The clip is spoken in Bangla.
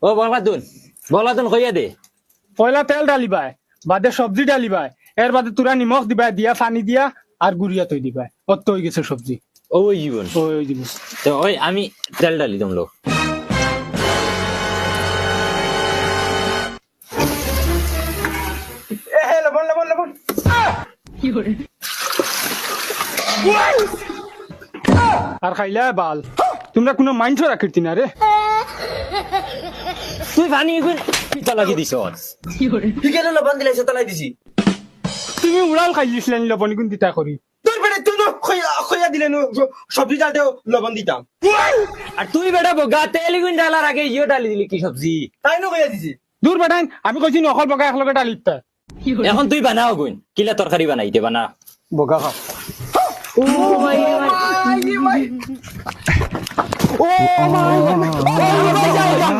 ও বলাদুন কইয়া দে। পয়লা তেল ডালিবাই, বাদে সবজি ডালিবাই, এর বাদে তুরা নিমখ দিবাই, দিয়া পানি দিয়া আর গুড়িয়া তৈ দিবাই। অত হয়ে গেছে সবজি। ওই জীবন ওই দিব। তো ওই আমি তেল ডালি তোমলো। লবণ আর খাইলা বাল, তোমরা কোনো মাইন্ড রাখির না রে। তুই পানি এখন পিতা লাগি দিছ। ঠিক আছে লবণ দিলে তলাই দিছি। তুমি উড়াল খাইলিছিলেন লবণ গুণ দিতা করি। তোর বেটা তুই খইয়া দিলে সবজি ডালতেও লবণ দিতাম। আর তুই বেটা বগা তেল গুণ ডালার আগে ইয়ে ডালি দিলি কি সবজি। তাই নো খইয়া দিছি। দূর বেটাইন, আমি কইছি নকল বগা একলগে ডালিতা। এখন তুই বানাও গুণ কিলা তরকারি বানাইতে বানা। বগা খা। ও ভাই ও মাই গড।